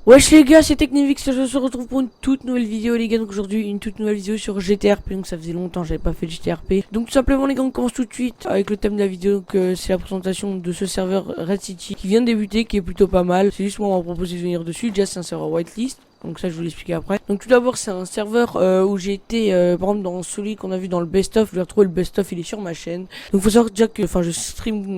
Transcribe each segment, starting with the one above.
Wesh les gars, c'est Technivix, je se retrouve pour une toute nouvelle vidéo les gars. Donc aujourd'hui une toute nouvelle vidéo sur GTRP, donc ça faisait longtemps que j'avais pas fait de GTRP. Donc tout simplement les gars, on commence tout de suite avec le thème de la vidéo. Donc c'est la présentation de ce serveur Red City qui vient de débuter, qui est plutôt pas mal. C'est juste moi on m'a proposé de venir dessus. Déjà c'est un serveur whitelist, donc ça je vous l'expliquer après. Donc tout d'abord c'est un serveur où j'ai été par exemple dans celui qu'on a vu dans le best of. Je vais retrouver le best of, il est sur ma chaîne. Donc faut savoir déjà que je stream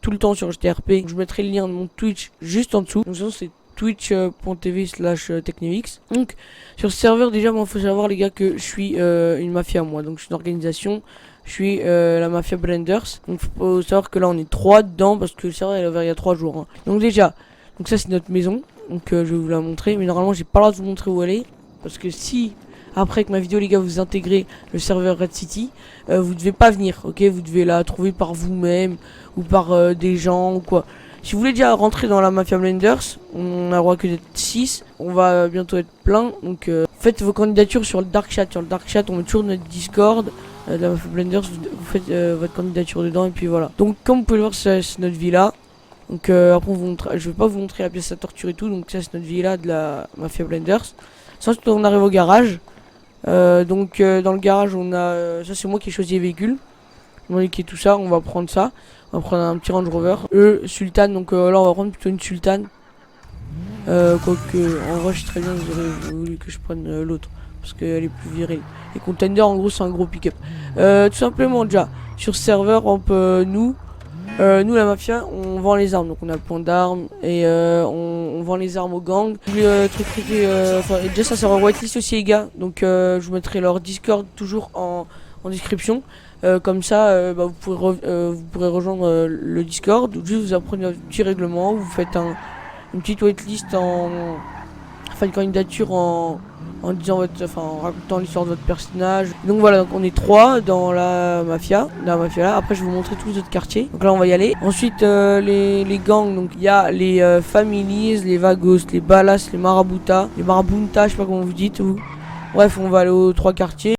tout le temps sur GTRP. Donc, je mettrai le lien de mon Twitch juste en dessous. Donc c'est twitch.tv/Technivix. Donc sur ce serveur déjà moi faut savoir les gars que je suis une mafia moi, donc je suis une organisation, je suis la mafia Blenders. Donc faut savoir que là on est 3 dedans parce que le serveur est ouvert il y a 3 jours hein. Donc déjà, donc ça c'est notre maison, donc je vais vous la montrer, mais normalement j'ai pas le droit de vous montrer où elle est, parce que si après que ma vidéo les gars vous intégrez le serveur Red City, vous devez pas venir, ok, vous devez la trouver par vous-même ou par des gens ou quoi. Si vous voulez déjà rentrer dans la Mafia Blenders, on a le droit que d'être 6, on va bientôt être plein, donc faites vos candidatures sur le Dark Chat. Sur le Dark Chat, on met toujours notre Discord de la Mafia Blenders, vous faites votre candidature dedans et puis voilà. Donc comme vous pouvez le voir, c'est notre villa. Donc après, je vais pas vous montrer la pièce à torture et tout, donc ça c'est notre villa de la Mafia Blenders. Ensuite on arrive au garage. Dans le garage, on a, ça c'est moi qui ai choisi les véhicules. Qui est tout ça, on va prendre ça. On va prendre un petit Range Rover. Sultan, donc là on va prendre plutôt une Sultan. Quoique, en vrai, je suis très bien, vous aurez voulu que je prenne l'autre. Parce qu'elle est plus virile. Les Contender, en gros, c'est un gros pick-up. Tout simplement, déjà, sur ce serveur, nous la mafia, on vend les armes. Donc on a le point d'armes et on vend les armes aux gangs. Déjà, ça sert en whitelist aussi, les gars. Donc je vous mettrai leur Discord toujours en description. Comme ça, vous pourrez rejoindre le Discord. Juste vous apprenez un petit règlement, vous faites une petite waitlist une candidature en disant en racontant l'histoire de votre personnage. Donc voilà, donc on est 3 dans la mafia là. Après je vais vous montrer tous les autres quartiers. Donc là on va y aller. Ensuite les gangs, donc il y a les Families, les Vagos, les Balas, les Marabunta, je sais pas comment vous dites vous. Bref, on va aller aux 3 quartiers.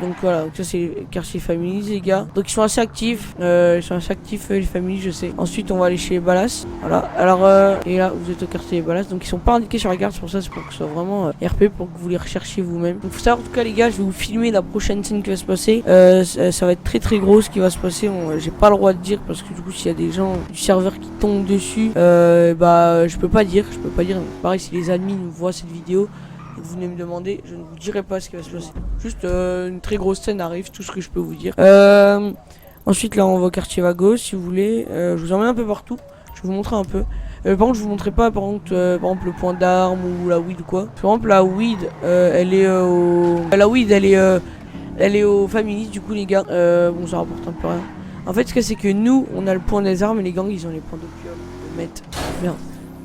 Donc voilà, donc ça c'est les quartiers Families les gars. Donc ils sont assez actifs, les Families je sais. Ensuite on va aller chez les Balas. Voilà, alors et là vous êtes au quartier des Balas. Donc ils sont pas indiqués sur la carte, c'est pour ça, c'est pour que ce soit vraiment RP, pour que vous les recherchiez vous-même. Donc faut savoir en tout cas les gars, je vais vous filmer la prochaine scène qui va se passer. Ça va être très gros ce qui va se passer. J'ai pas le droit de dire parce que du coup s'il y a des gens du serveur qui tombent dessus, je peux pas dire. Pareil si les admins voient cette vidéo, vous venez me demander, je ne vous dirai pas ce qui va se passer. Juste une très grosse scène arrive, tout ce que je peux vous dire. Ensuite là on va au quartier Vagos si vous voulez. Je vous emmène un peu partout, je vais vous montrer un peu. Par contre je vous montrerai pas par exemple le point d'armes ou la weed ou quoi. Par exemple la weed elle est au Families du coup les gars. Bon ça rapporte un peu rien. En fait ce que c'est que nous on a le point des armes et les gangs ils ont les points d'opium,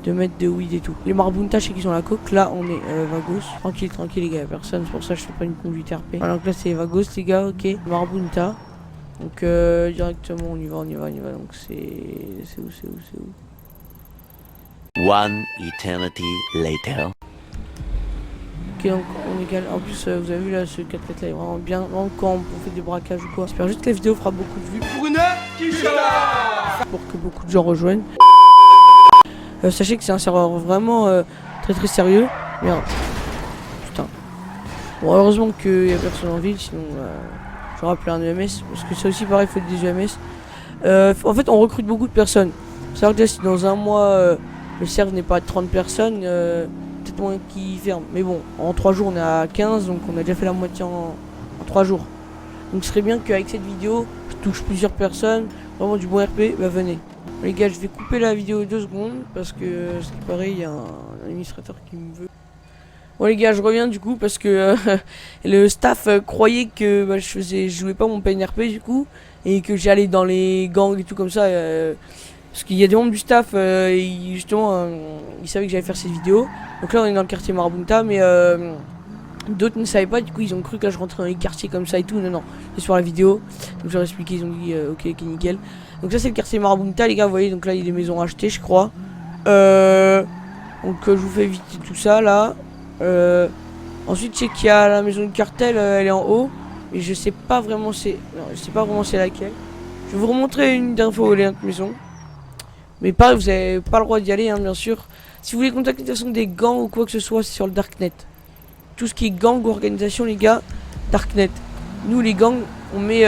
de mettre de weed et tout. Les Marabunta, je sais qu'ils ont la coque. Là, on est Vagos. Tranquille, les gars, personne. C'est pour ça que je fais pas une conduite RP. Voilà, donc là, c'est Vagos, les gars, ok. Marabunta. Donc, directement, on y va. Donc, c'est où One eternity later. Ok, donc, on est calme. En plus, vous avez vu là, ce 4x4 là est vraiment bien. Vraiment, quand on fait des braquages ou quoi. J'espère juste que la vidéo fera beaucoup de vues. Pour que beaucoup de gens rejoignent. Sachez que c'est un serveur vraiment très sérieux. Merde. Putain. Bon, heureusement qu'il y a personne en ville, sinon j'aurais appelé un EMS. Parce que ça aussi pareil, il faut des EMS. En fait, on recrute beaucoup de personnes. C'est vrai que déjà, si dans un mois le serveur n'est pas à 30 personnes, peut-être moins qui ferme. Mais bon, en 3 jours on est à 15, donc on a déjà fait la moitié en 3 jours. Donc ce serait bien qu'avec cette vidéo, je touche plusieurs personnes, vraiment du bon RP, bah venez. Les gars, je vais couper la vidéo 2 secondes parce que c'est pareil, il y a un administrateur qui me veut. Bon les gars, je reviens du coup parce que le staff croyait que je jouais pas mon PNRP du coup et que j'allais dans les gangs et tout comme ça. Parce qu'il y a des membres du staff, justement, ils savaient que j'allais faire cette vidéo. Donc là, on est dans le quartier Marabunta, mais d'autres ne savaient pas. Du coup, ils ont cru que je rentrais dans les quartiers comme ça et tout. Non, c'est sur la vidéo. Donc je leur ai expliqué, ils ont dit ok, nickel. Donc ça c'est le quartier Marabunta les gars, vous voyez, donc là il y a des maisons achetées je crois. Donc je vous fais éviter tout ça là. Ensuite, je sais qu'il y a la maison du cartel, elle est en haut. Mais je sais pas vraiment c'est... Non, je sais pas vraiment c'est laquelle. Je vais vous remontrer une dernière fois où elle est notre maison. Mais pareil, vous avez pas le droit d'y aller, hein, bien sûr. Si vous voulez contacter de toute façon des gangs ou quoi que ce soit, c'est sur le Darknet. Tout ce qui est gang ou organisation, les gars, Darknet. Nous, les gangs, on met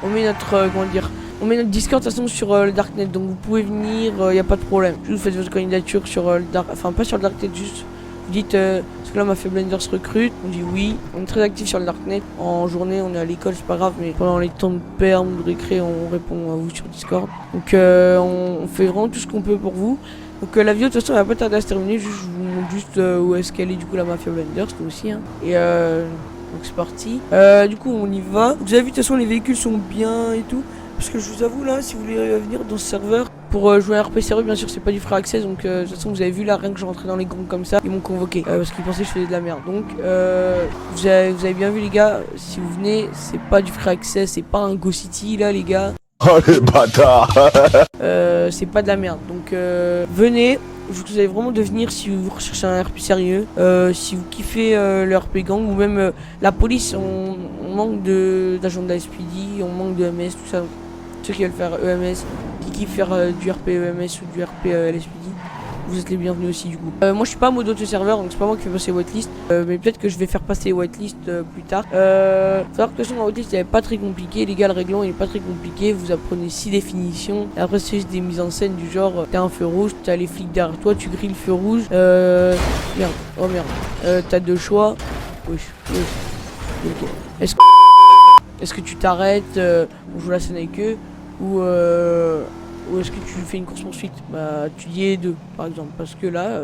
notre... comment dire, on met notre Discord de toute façon sur le Darknet. Donc vous pouvez venir, y a pas de problème. Juste vous faites votre candidature sur le Dark... Enfin, pas sur le Darknet, juste... Vous dites, est-ce que là ma fait Blender se recrute? On dit oui. On est très actif sur le Darknet. En journée, on est à l'école, c'est pas grave, mais pendant les temps de perm ou de récré, on répond à vous sur Discord. Donc on fait vraiment tout ce qu'on peut pour vous. Donc la vidéo de toute façon elle va pas tarder à se terminer. Juste, je vous montre juste où est-ce qu'elle est du coup la Mafia Blender, c'était aussi. Hein. Et donc c'est parti. Du coup on y va. Vous avez vu de toute façon les véhicules sont bien et tout. Parce que je vous avoue là, si vous voulez venir dans ce serveur pour jouer à RP sérieux, bien sûr c'est pas du free access. Donc de toute façon vous avez vu là, rien que je rentrais dans les gangs comme ça, ils m'ont convoqué parce qu'ils pensaient que je faisais de la merde. Donc vous avez bien vu les gars, si vous venez, c'est pas du free access, c'est pas un Go City là les gars. Oh les bâtards. C'est pas de la merde. Donc venez. Je vous avez vraiment de venir si vous recherchez un RP sérieux, si vous kiffez le RP gang ou même la police, on manque d'agents de la SPD, on manque de MS, tout ça. Ceux qui veulent faire EMS, qui kiffent faire du RP EMS ou du RP LSPD, vous êtes les bienvenus aussi du coup. Moi je suis pas mode de serveur, donc c'est pas moi qui vais passer whitelist, mais peut-être que je vais faire passer whitelist plus tard. Faut savoir que de toute façon la whitelist elle est pas très compliquée, les gars, le règlement il est pas très compliqué, vous apprenez 6 définitions, et après c'est juste des mises en scène du genre, t'as un feu rouge, t'as les flics derrière toi, tu grilles le feu rouge, merde, oh merde, t'as 2 choix, wesh, ok. Est-ce que tu t'arrêtes, on joue la scène avec eux, ou est-ce que tu fais une course poursuite? Bah tu dis les deux par exemple, parce que là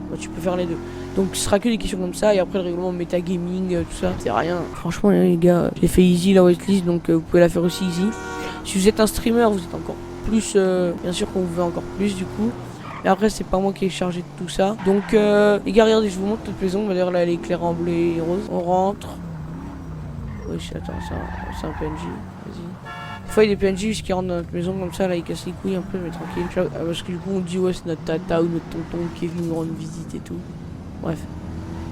bah, tu peux faire les deux. Donc ce sera que des questions comme ça, et après le règlement métagaming, tout ça, c'est rien. Franchement les gars, j'ai fait easy la whitelist, donc vous pouvez la faire aussi easy. Si vous êtes un streamer, vous êtes encore plus, bien sûr qu'on vous veut encore plus du coup. Et après c'est pas moi qui ai chargé de tout ça. Donc les gars regardez, je vous montre notre maison, d'ailleurs là elle est éclairée en bleu et rose. On rentre. Oui attends, c'est un PNJ, vas-y. Des fois il y a des PNJ qui rentrent dans notre maison comme ça, là ils cassent les couilles un peu, mais tranquille. Parce que du coup on dit ouais c'est notre tata ou notre tonton qui est venu nous rendre visite et tout. Bref.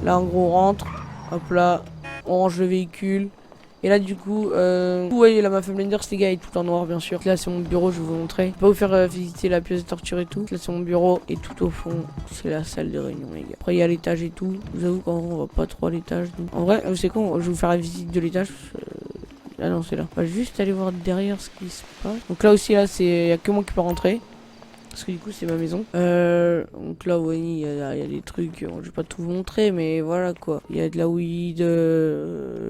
Là en gros on rentre, hop là, on range le véhicule. Et là du coup, vous voyez la Mafia Blender, les gars, est tout en noir bien sûr. Là c'est mon bureau, je vais vous montrer. Je vais pas vous faire visiter la pièce de torture et tout. Là c'est mon bureau, et tout au fond, c'est la salle de réunion les gars. Après il y a l'étage et tout. Je vous avoue qu'en vrai on va pas trop à l'étage. En vrai, vous savez quoi, je vais vous faire la visite de l'étage. Ah non c'est là. On va juste aller voir derrière ce qui se passe. Donc là aussi là c'est, y a que moi qui peux rentrer. Parce que du coup c'est ma maison. Donc là oui il y a des trucs, je vais pas tout vous montrer mais voilà quoi. Il y a de la weed,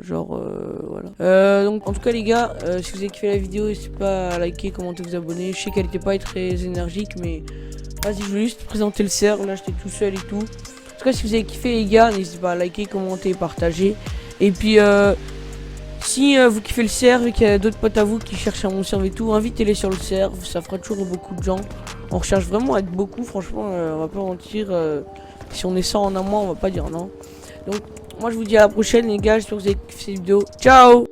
genre voilà. Donc en tout cas les gars, si vous avez kiffé la vidéo, n'hésitez pas à liker, commenter, vous abonner. Je sais qu'elle était pas très énergique mais vas-y, je voulais juste présenter le serve, là j'étais tout seul et tout. En tout cas si vous avez kiffé les gars, n'hésitez pas à liker, commenter, partager. Et puis si vous kiffez le serve et qu'il y a d'autres potes à vous qui cherchent un bon serve et tout, invitez-les sur le serve, ça fera toujours beaucoup de gens. On recherche vraiment à être beaucoup, franchement, on va pas mentir. Si on est 100 en un mois, on va pas dire non. Donc, moi je vous dis à la prochaine les gars, j'espère que vous avez kiffé cette vidéo. Ciao!